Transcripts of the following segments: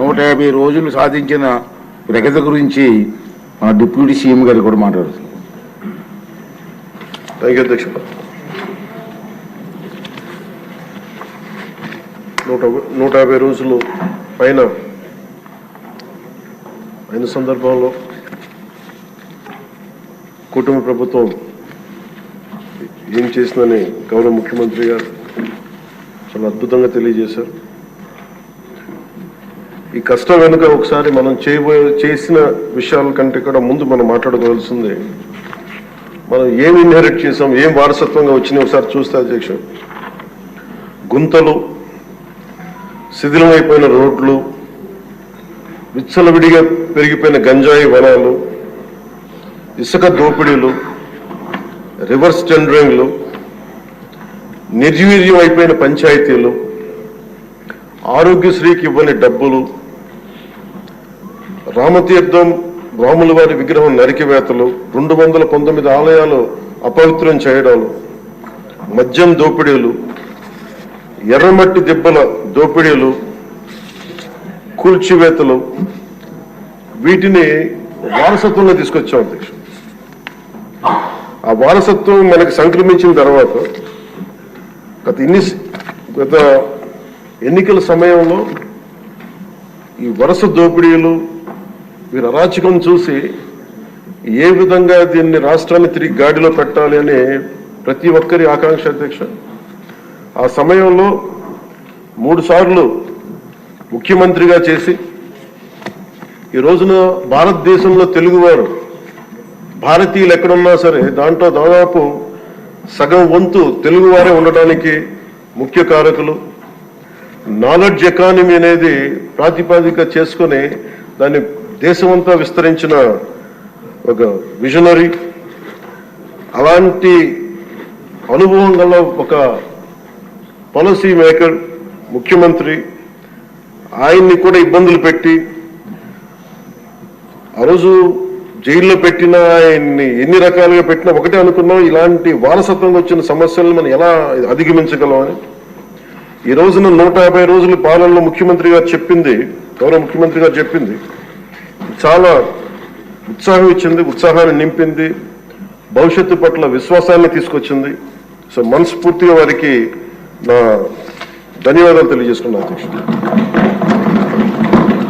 150 రోజులు సాధించిన ప్రగతి గురించి మన డిప్యూటీ సీఎం గారు కూడా మాట్లాడుతున్నారు. థ్యాంక్ యూ అధ్యక్ష. 150 రోజులు పైన అయిన సందర్భంలో కుటుంబ ప్రభుత్వం ఏం చేసిందని గౌరవ ముఖ్యమంత్రి గారు చాలా అద్భుతంగా తెలియజేశారు. ఈ కష్టం వెనుక ఒకసారి మనం చేసిన విషయాల కంటే కూడా ముందు మనం మాట్లాడుకోవాల్సింది మనం ఏం ఇన్హెరిట్ చేసాం, ఏం వారసత్వంగా వచ్చినాయి ఒకసారి చూస్తే అధ్యక్ష. గుంతలు, శిథిలమైపోయిన రోడ్లు, విచ్చలవిడిగా పెరిగిపోయిన గంజాయి వనాలు, ఇసుక దోపిడీలు, రివర్స్ టెండరింగ్లు, నిర్వీర్యం అయిపోయిన పంచాయతీలు, ఆరోగ్యశ్రీకి ఇవ్వని డబ్బులు, రామతీర్థం రాముల వారి విగ్రహం నరికివేతలు, 219 ఆలయాలు అపవిత్రం చేయడాలు, మద్యం దోపిడీలు, ఎర్రమట్టి దిబ్బల దోపిడీలు, కూల్చివేతలు, వీటిని వారసత్వంలో తీసుకొచ్చాం అధ్యక్ష. ఆ వారసత్వం మనకి సంక్రమించిన తర్వాత గత ఎన్నికల సమయంలో ఈ వరుస దోపిడీలు, వీరి అరాచకం చూసి ఏ విధంగా దీన్ని రాష్ట్రాన్ని తిరిగి గాడిలో పెట్టాలి అని ప్రతి ఒక్కరి ఆకాంక్ష అధ్యక్ష. ఆ సమయంలో 3 సార్లు ముఖ్యమంత్రిగా చేసి ఈ రోజున భారతదేశంలో తెలుగువారు భారతీయులు ఎక్కడున్నా సరే దాంట్లో దాదాపు సగం వంతు తెలుగువారే ఉండటానికి ముఖ్య కారకులు. నాలెడ్జ్ ఎకానమీ అనేది ప్రాతిపాదిక చేసుకుని దాన్ని దేశమంతా విస్తరించిన ఒక విజనరీ. అలాంటి అనుభవం గల ఒక పాలసీ మేకర్ ముఖ్యమంత్రి, ఆయన్ని కూడా ఇబ్బందులు పెట్టి ఆ రోజు జైల్లో పెట్టినా, ఆయన్ని ఎన్ని రకాలుగా పెట్టినా ఒకటే అనుకున్నాం, ఇలాంటి వారసత్వంగా వచ్చిన సమస్యలను మనం ఎలా అధిగమించగలమని. ఈ రోజున 150 రోజుల పాలనలో ముఖ్యమంత్రి గారు చెప్పింది, గౌరవ ముఖ్యమంత్రి గారు చెప్పింది చాలా ఉత్సాహం ఇచ్చింది, ఉత్సాహాన్ని నింపింది, భవిష్యత్తు పట్ల విశ్వాసాన్ని తీసుకొచ్చింది. సో మనస్ఫూర్తిగా వారికి నా ధన్యవాదాలు తెలియజేసుకున్నాను అధ్యక్ష.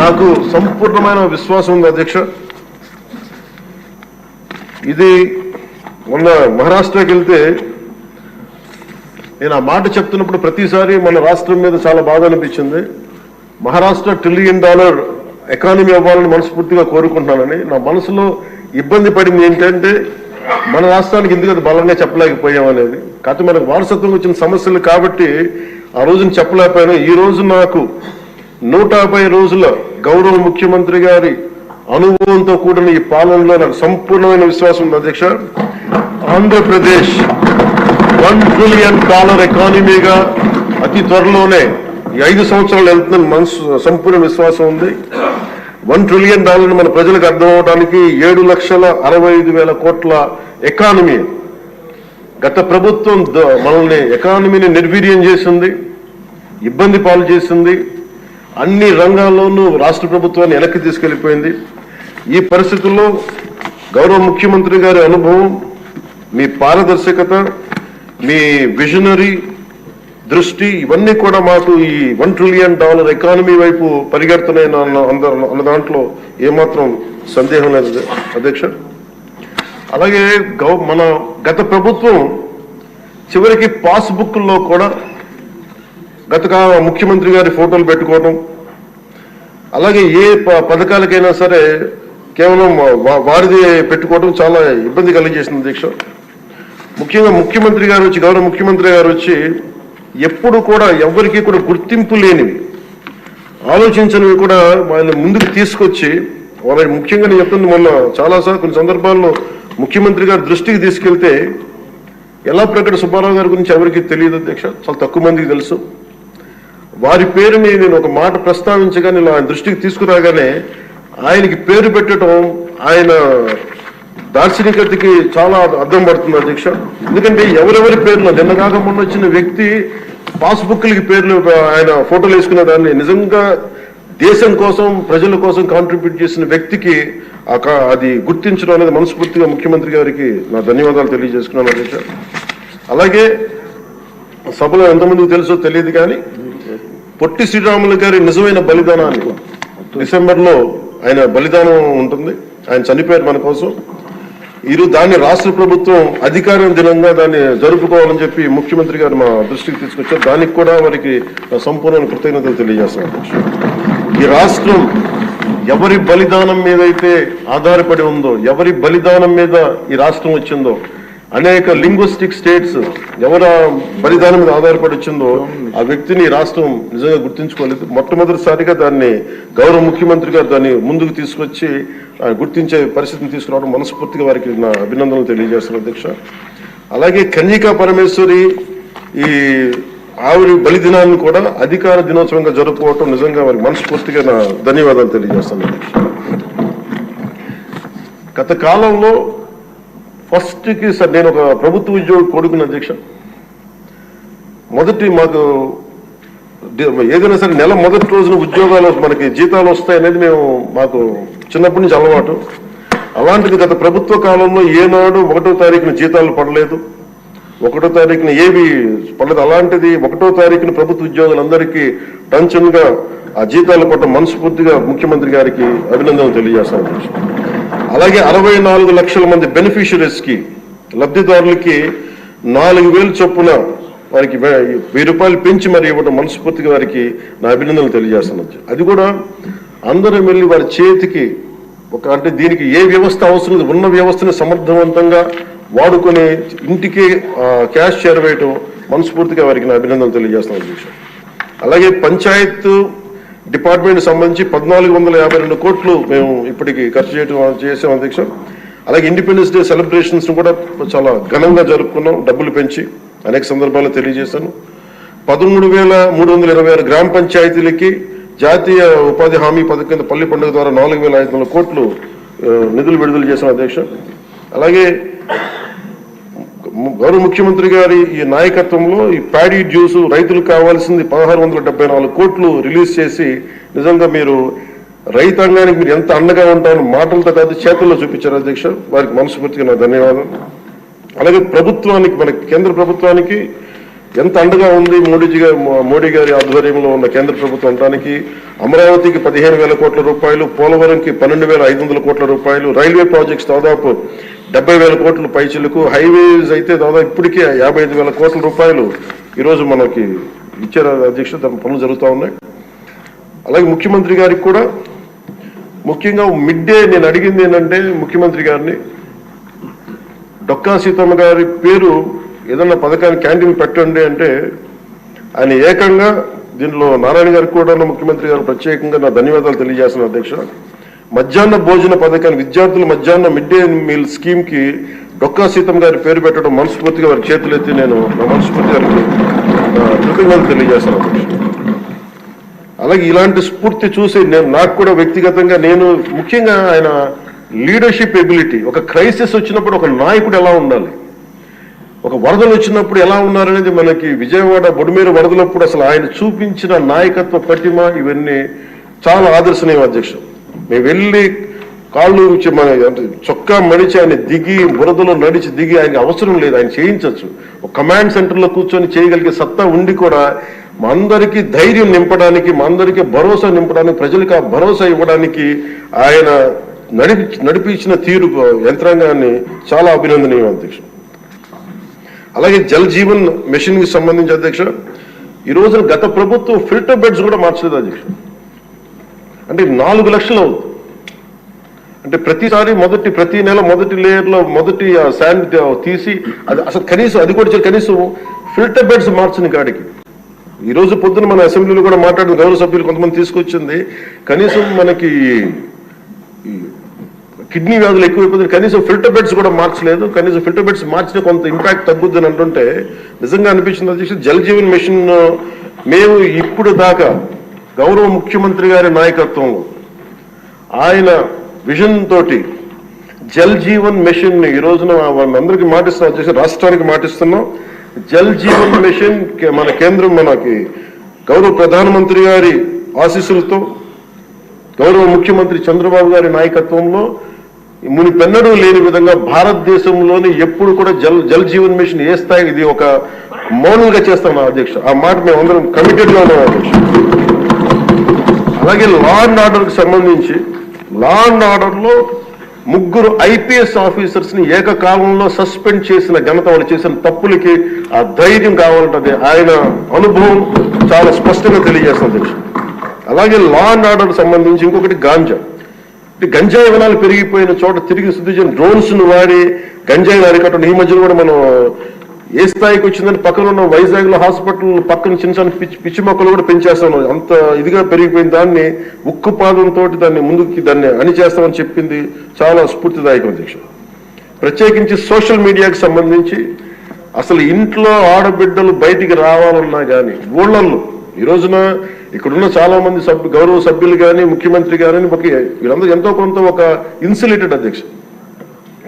నాకు సంపూర్ణమైన విశ్వాసం ఉంది అధ్యక్ష. ఇది మొన్న మహారాష్ట్రకి వెళ్తే నేను ఆ మాట చెప్తున్నప్పుడు ప్రతిసారి మన రాష్ట్రం మీద చాలా బాధ అనిపించింది. మహారాష్ట్ర $1 ట్రిలియన్ ఎకానమీ అవ్వాలని మనస్ఫూర్తిగా కోరుకుంటున్నానని. నా మనసులో ఇబ్బంది పడింది ఏంటంటే మన రాష్ట్రానికి ఎందుకు అది బలంగా చెప్పలేకపోయాం అనేది. కాకపోతే మనకు వారసత్వం వచ్చిన సమస్యలు కాబట్టి ఆ రోజున చెప్పలేకపోయాను. ఈ రోజు నాకు 150 రోజుల గౌరవ ముఖ్యమంత్రి గారి అనుభవంతో కూడిన ఈ పాలనలో నాకు సంపూర్ణమైన విశ్వాసం ఉంది అధ్యక్ష. ఆంధ్రప్రదేశ్ $1 ట్రిలియన్ ఎకానమీగా అతి త్వరలోనే ఈ 5 సంవత్సరాలు వెళ్తుందని మనసు సంపూర్ణ విశ్వాసం ఉంది. $1 ట్రిలియన్ మన ప్రజలకు అర్థం అవడానికి 7,65,000 కోట్ల ఎకానమీ. గత ప్రభుత్వం మనల్ని ఎకానమీని నిర్వీర్యం చేసింది, ఇబ్బంది పాలు చేసింది, అన్ని రంగాల్లోనూ రాష్ట్ర ప్రభుత్వాన్ని వెనక్కి తీసుకెళ్లిపోయింది. ఈ పరిస్థితుల్లో గౌరవ ముఖ్యమంత్రి గారి అనుభవం, మీ పారదర్శకత, మీ విజనరీ దృష్టి, ఇవన్నీ కూడా మాకు ఈ $1 ట్రిలియన్ ఎకానమీ వైపు పరిగెడుతున్నాయని అన్న దాంట్లో ఏమాత్రం సందేహం లేదు అధ్యక్ష. అలాగే మన గత ప్రభుత్వం చివరికి పాస్బుక్లో కూడా గత ముఖ్యమంత్రి గారి ఫోటోలు పెట్టుకోవడం, అలాగే ఏ పథకాలకైనా సరే కేవలం వారిది పెట్టుకోవడం చాలా ఇబ్బంది కలిగజేసింది అధ్యక్ష. ముఖ్యంగా ముఖ్యమంత్రి గారు వచ్చి, గౌరవ ముఖ్యమంత్రి గారు వచ్చి ఎప్పుడు కూడా ఎవరికి కూడా గుర్తింపు లేనివి, ఆలోచించనివి కూడా వాళ్ళని ముందుకు తీసుకొచ్చి వాళ్ళకి ముఖ్యంగా నేను చెప్తుంది, మొన్న చాలాసార్లు కొన్ని సందర్భాల్లో ముఖ్యమంత్రి గారి దృష్టికి తీసుకెళ్తే ఎల్లాప్రగడ సుబ్బారావు గారి గురించి ఎవరికి తెలియదు అధ్యక్ష, చాలా తక్కువ మందికి తెలుసు. వారి పేరుని నేను ఒక మాట ప్రస్తావించగానే ఆయన దృష్టికి తీసుకురాగానే ఆయనకి పేరు పెట్టడం ఆయన దార్శనికతకి చాలా అర్థం పడుతుంది అధ్యక్ష. ఎందుకంటే ఎవరెవరి పేర్లు నిన్నగాక మొన్న వచ్చిన వ్యక్తి పాస్బుక్లకి పేర్లు ఆయన ఫోటోలు వేసుకునే దాన్ని నిజంగా దేశం కోసం ప్రజల కోసం కాంట్రిబ్యూట్ చేసిన వ్యక్తికి అది గుర్తించడం అనేది మనస్ఫూర్తిగా ముఖ్యమంత్రి గారికి నా ధన్యవాదాలు తెలియజేసుకున్నాను అధ్యక్ష. అలాగే సభలో ఎంతమందికి తెలుసో తెలియదు కానీ పొట్టి శ్రీరాములు గారి నిజమైన బలిదానాన్ని డిసెంబర్లో ఆయన బలిదానం ఉంటుంది, ఆయన చనిపోయారు మన కోసం. ఈరోజు దాన్ని రాష్ట్ర ప్రభుత్వం అధికారం దినంగా దాన్ని జరుపుకోవాలని చెప్పి ముఖ్యమంత్రి గారు మా దృష్టికి తీసుకొచ్చారు. దానికి కూడా వారికి సంపూర్ణ కృతజ్ఞతలు తెలియజేస్తున్నాను. ఈ రాష్ట్రం ఎవరి బలిదానం మీద అయితే ఆధారపడి ఉందో, ఎవరి బలిదానం మీద ఈ రాష్ట్రం వచ్చిందో, అనేక లింగ్విస్టిక్ స్టేట్స్ ఎవరి బలిదానం మీద ఆధారపడి వచ్చిందో ఆ వ్యక్తిని ఈ రాష్ట్రం నిజంగా గుర్తించుకోలేదు. మొట్టమొదటిసారిగా దాన్ని గౌరవ ముఖ్యమంత్రి గారు దాన్ని ముందుకు తీసుకొచ్చి గుర్తించే పరిస్థితిని తీసుకురావడం మనస్ఫూర్తిగా వారికి నా అభినందనలు తెలియజేస్తున్నాను అధ్యక్ష. అలాగే కన్యకా పరమేశ్వరి ఈ ఆవిడ బలిదినాన్ని కూడా అధికార దినోత్సవంగా జరుపుకోవటం నిజంగా వారికి మనస్ఫూర్తిగా నా ధన్యవాదాలు తెలియజేస్తాను అధ్యక్ష. గత కాలంలో ఫస్ట్కి సార్ నేను ఒక ప్రభుత్వ ఉద్యోగి కొడుకుని అధ్యక్ష. మొదటి మాకు ఏదైనా సరే నెల మొదటి రోజున ఉద్యోగాలు మనకి జీతాలు వస్తాయనేది మాకు చిన్నప్పటి నుంచి అలవాటు. అలాంటిది గత ప్రభుత్వ కాలంలో ఏనాడు 1వ తారీఖున జీతాలు పడలేదు, 1వ తారీఖున ఏవి పడలేదు. అలాంటిది 1వ తారీఖున ప్రభుత్వ ఉద్యోగులందరికీ టెన్షన్గా ఆ జీతాలు పట్ల మనస్ఫూర్తిగా ముఖ్యమంత్రి గారికి అభినందనలు తెలియజేస్తాను. అలాగే 64 లక్షల మంది బెనిఫిషరీస్ కి లబ్ధిదారులకి 4,000 చొప్పున వారికి 1000 రూపాయలు పెంచి మరి ఇవ్వడం మనస్ఫూర్తిగా వారికి నా అభినందనలు తెలియజేస్తున్నాను. అది కూడా అందరం వెళ్ళి వారి చేతికి అంటే దీనికి ఏ వ్యవస్థ అవసరం ఉన్న వ్యవస్థని సమర్థవంతంగా వాడుకొని ఇంటికి క్యాష్ చేరవేయటం మనస్ఫూర్తిగా వారికి నా అభినందనలు తెలియజేస్తున్నాను. అలాగే పంచాయత్ డిపార్ట్మెంట్ సంబంధించి 1452 కోట్లు మేము ఇప్పటికి ఖర్చు చేసాం అధ్యక్ష. అలాగే ఇండిపెండెన్స్ డే సెలబ్రేషన్స్ కూడా చాలా ఘనంగా జరుపుకున్నాం, డబ్బులు పెంచి అనేక సందర్భాల్లో తెలియజేశాను. 13,326 గ్రామ పంచాయతీలకి జాతీయ ఉపాధి హామీ పథకం కింద పల్లి పండుగ ద్వారా 4,500 కోట్లు నిధులు విడుదల చేశాం అధ్యక్ష. అలాగే గౌరవ ముఖ్యమంత్రి గారి ఈ నాయకత్వంలో ఈ ప్యాడీ జ్యూస్ రైతులకు కావాల్సింది 1,674 కోట్లు రిలీజ్ చేసి నిజంగా మీరు రైతాంగానికి మీరు ఎంత అండగా ఉంటారని మాటలతో కాదు చేతుల్లో చూపించారు అధ్యక్ష. వారికి మనస్ఫూర్తిగా నా ధన్యవాదాలు. అలాగే ప్రభుత్వానికి మన కేంద్ర ప్రభుత్వానికి ఎంత అండగా ఉంది మోడీ గారి ఆధ్వర్యంలో ఉన్న కేంద్ర ప్రభుత్వం అంటానికి అమరావతికి 15,000 కోట్ల రూపాయలు, పోలవరంకి 12,500 కోట్ల రూపాయలు, రైల్వే ప్రాజెక్ట్స్ దాదాపు 70,000 కోట్ల పైచిలకు, హైవేస్ అయితే దాదాపు ఇప్పటికే 55,000 కోట్ల రూపాయలు ఈరోజు మనకి ఇచ్చారు అధ్యక్ష. దాని పనులు జరుగుతూ ఉన్నాయి. అలాగే ముఖ్యమంత్రి గారికి కూడా ముఖ్యంగా మిడ్ డే నేను అడిగింది ఏంటంటే ముఖ్యమంత్రి గారిని డొక్కా సీతమ్మ గారి పేరు ఏదన్నా పథకాన్ని క్యాంటీన్ పెట్టండి అంటే ఆయన ఏకంగా దీనిలో నారాయణ గారికి కూడా ముఖ్యమంత్రి గారు ప్రత్యేకంగా నా ధన్యవాదాలు తెలియజేస్తున్నాను అధ్యక్ష. మధ్యాహ్న భోజన పథకాన్ని విద్యార్థుల మధ్యాహ్న మిడ్ డే మీల్ స్కీమ్ కి డొక్కా సీతమ్మ గారి పేరు పెట్టడం మనస్ఫూర్తిగా వారి చేతులెత్తి నేను నా మనస్ఫూర్తి గారికి కృతజ్ఞతలు తెలియజేస్తాను అధ్యక్ష. అలాగే ఇలాంటి స్ఫూర్తి చూసి నాకు కూడా వ్యక్తిగతంగా నేను ముఖ్యంగా ఆయన లీడర్షిప్ ఎబిలిటీ, ఒక క్రైసిస్ వచ్చినప్పుడు ఒక నాయకుడు ఎలా ఉండాలి, ఒక వరదలు వచ్చినప్పుడు ఎలా ఉన్నారనేది మనకి విజయవాడ బొడుమేరు వరదలప్పుడు అసలు ఆయన చూపించిన నాయకత్వ పటిమ ఇవన్నీ చాలా ఆదర్శనీయం అధ్యక్ష. మేము వెళ్ళి కాళ్ళు మన చొక్కా మడిచి ఆయన దిగి బురదలో నడిచి దిగి ఆయనకి అవసరం లేదు, ఆయన చేయించవచ్చు. ఒక కమాండ్ సెంటర్లో కూర్చొని చేయగలిగే సత్తా ఉండి కూడా మా అందరికీ ధైర్యం నింపడానికి, మా అందరికీ భరోసా నింపడానికి, ప్రజలకు ఆ భరోసా ఇవ్వడానికి ఆయన నడిపించిన తీరు యంత్రాంగాన్ని చాలా అభినందనీయం అధ్యక్ష. అలాగే జల్ జీవన్ మిషన్ కి సంబంధించి అధ్యక్ష ఈ రోజున గత ప్రభుత్వం ఫిల్టర్ బెడ్స్ కూడా మార్చలేదు అధ్యక్ష. అంటే 4 లక్షలు అవుతుంది. అంటే ప్రతి నెల మొదటి లేయర్ లో మొదటి శాండ్ తీసి అది అసలు కనీసం అది కూడా కనీసం ఫిల్టర్ బెడ్స్ మార్చని కాడికి ఈ రోజు పొద్దున మన అసెంబ్లీలో కూడా మాట్లాడిన గౌరవ సభ్యులు కొంతమంది తీసుకొచ్చింది కనీసం మనకి కిడ్నీ వ్యాధులు ఎక్కువైపోతుంది, కనీసం ఫిల్టర్ బెడ్స్ కూడా మార్చలేదు. కనీసం ఫిల్టర్ బెడ్స్ మార్చిన కొంత ఇంపాక్ట్ తగ్గుద్దని అంటుంటే నిజంగా అనిపించింది అధ్యక్ష. జల్ జీవన్ మిషన్ మేము ఇప్పుడు దాకా గౌరవ ముఖ్యమంత్రి గారి నాయకత్వంలో ఆయన విజన్ తోటి జల్ జీవన్ మిషన్ ని ఈ రోజున అందరికీ మాటిస్తున్నాం అధ్యక్ష, రాష్ట్రానికి మాటిస్తున్నాం. జల్ జీవన్ మిషన్ మన కేంద్రం మనకి గౌరవ ప్రధానమంత్రి గారి ఆశీస్సులతో గౌరవ ముఖ్యమంత్రి చంద్రబాబు గారి నాయకత్వంలో మునిపెన్నడూ లేని విధంగా భారతదేశంలోని ఎప్పుడు కూడా జల్ జీవన్ మిషన్ ఏ స్థాయి ఇది ఒక మౌనంగా చేస్తాం అధ్యక్ష. ఆ మాట మేము అందరం కమిటెడ్ గా ఉన్నాం అధ్యక్ష. అలాగే లా అండ్ ఆర్డర్ కి సంబంధించి లా అండ్ ఆర్డర్ లో 3 IPS ఆఫీసర్స్ ని ఏకకాలంలో సస్పెండ్ చేసిన ఘనత, వాళ్ళు చేసిన తప్పులకి ఆ ధైర్యం కావాలంటే ఆయన అనుభవం చాలా స్పష్టంగా తెలియజేస్తుంది అధ్యక్ష. అలాగే లా అండ్ ఆర్డర్ సంబంధించి ఇంకొకటి గాంజా. గంజాయి వనాలు పెరిగిపోయిన చోట తిరిగి శుద్ధి డ్రోన్స్ ను వాడి గంజాయి అరికట్టడం. ఈ మధ్యలో కూడా మనం ఏ స్థాయికి వచ్చిందని పక్కన ఉన్న వైజాగ్ లో హాస్పిటల్ పక్కన చిన్న చిన్న పిచ్చి మొక్కలు కూడా పెంచేస్తాం. అంత ఇదిగా పెరిగిపోయిన దాన్ని ఉక్కుపాదంతో దాన్ని అణిచేస్తామని చెప్పింది చాలా స్ఫూర్తిదాయకం అధ్యక్ష. ప్రత్యేకించి సోషల్ మీడియాకి సంబంధించి అసలు ఇంట్లో ఆడబిడ్డలు బయటికి రావాలన్నా కానీ ఊళ్ళల్లో ఈ రోజున ఇక్కడున్న చాలా మంది గౌరవ సభ్యులు కానీ ముఖ్యమంత్రి కానీ వీళ్ళందరూ ఎంతో కొంత ఒక ఇన్సులేటెడ్ అధ్యక్ష.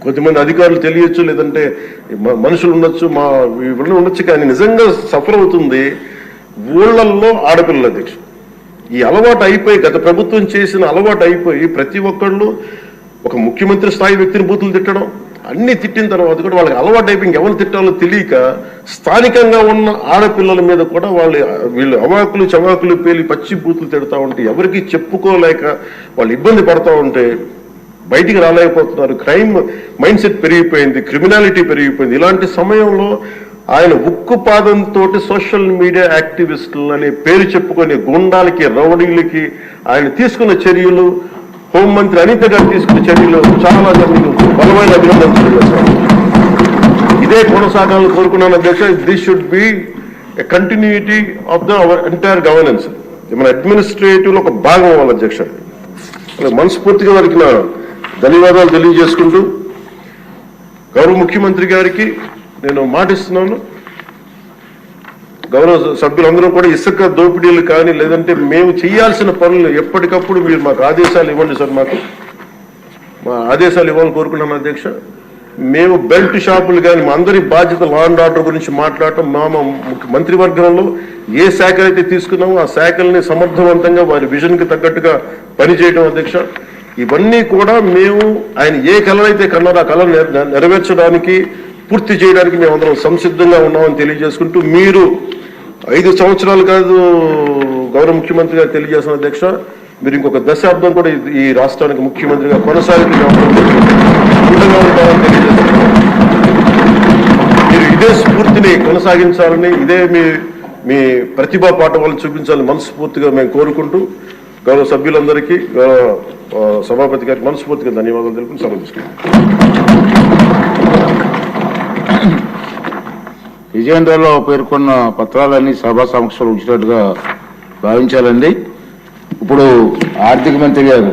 కొంతమంది అధికారులు తెలియచ్చు, లేదంటే మనుషులు ఉండొచ్చు, వీళ్ళు ఉండొచ్చు, కానీ నిజంగా సఫర్ అవుతుంది ఊళ్ళల్లో ఆడపిల్లల అధ్యక్ష. ఈ అలవాటు అయిపోయి గత ప్రభుత్వం చేసిన అలవాటు అయిపోయి ప్రతి ఒక్కళ్ళు ఒక ముఖ్యమంత్రి స్థాయి వ్యక్తిని బూతులు తిట్టడం, అన్ని తిట్టిన తర్వాత కూడా వాళ్ళకి అలవాటు అయిపోయి ఇంకెవరు తిట్టాలో తెలియక స్థానికంగా ఉన్న ఆడపిల్లల మీద కూడా వీళ్ళు అవాకులు చవాకులు పేలి పచ్చి బూతులు తిడతా ఉంటే ఎవరికి చెప్పుకోలేక వాళ్ళు ఇబ్బంది పడతా ఉంటే బయటికి రాలేకపోతున్నారు. క్రైమ్ మైండ్ సెట్ పెరిగిపోయింది, క్రిమినాలిటీ పెరిగిపోయింది. ఇలాంటి సమయంలో ఆయన ఉక్కుపాదంతో సోషల్ మీడియా యాక్టివిస్టులు అనే పేరు చెప్పుకొని గుండాలకి రౌడీలకి ఆయన తీసుకున్న చర్యలు, హోంమంత్రి అనిత గారు తీసుకున్న చర్యలు చాలా బలమైన అభినందనలు. ఇదే కొనసాగాలని కోరుకున్నాను అధ్యక్ష. This should be a continuity of our entire governance. మన అడ్మినిస్ట్రేటివ్ లో ఒక భాగం అవ్వాలి అధ్యక్ష. మనస్ఫూర్తిగా వారికి నా ధన్యవాదాలు తెలియజేసుకుంటూ గౌరవ ముఖ్యమంత్రి గారికి నేను మాటిస్తున్నాను, గౌరవ సభ్యులందరూ కూడా ఇసుక దోపిడీలు కానీ లేదంటే మేము చేయాల్సిన పనులు ఎప్పటికప్పుడు మీరు మాకు ఆదేశాలు ఇవ్వండి సార్. మా ఆదేశాలు ఇవ్వాలని కోరుకున్నాను అధ్యక్ష. మేము బెల్ట్ షాపులు కానీ మా అందరి బాధ్యత లా అండ్ ఆర్డర్ గురించి మాట్లాడటం, మా మంత్రివర్గంలో ఏ శాఖలు అయితే తీసుకున్నామో ఆ శాఖల్ని సమర్థవంతంగా వారి విజన్ కి తగ్గట్టుగా పనిచేయడం అధ్యక్ష. ఇవన్నీ కూడా మేము ఆయన ఏ కళ అయితే కన్నారో ఆ కళ నెరవేర్చడానికి పూర్తి చేయడానికి మేమందరం సంసిద్ధంగా ఉన్నామని తెలియజేసుకుంటూ, మీరు 5 సంవత్సరాలు కాదు గౌరవ ముఖ్యమంత్రి గారు తెలియజేసిన అధ్యక్ష, మీరు ఇంకొక దశాబ్దం కూడా ఈ రాష్ట్రానికి ముఖ్యమంత్రిగా కొనసాగి మీరు ఇదే స్ఫూర్తిని కొనసాగించాలని, ఇదే మీ ప్రతిభా పాఠవాలను చూపించాలని మనస్ఫూర్తిగా మేము కోరుకుంటూ గౌరవ సభ్యులందరికీ సభాపతి గారికి మనస్ఫూర్తిగా ధన్యవాదాలు తెలుపుకుని సెలవు తీసుకుంటాం. విజయేంద్రలో పేర్కొన్న పత్రాలన్నీ సభా సమక్షంలో ఉంచినట్టుగా భావించాలండి. ఇప్పుడు ఆర్థిక మంత్రి గారు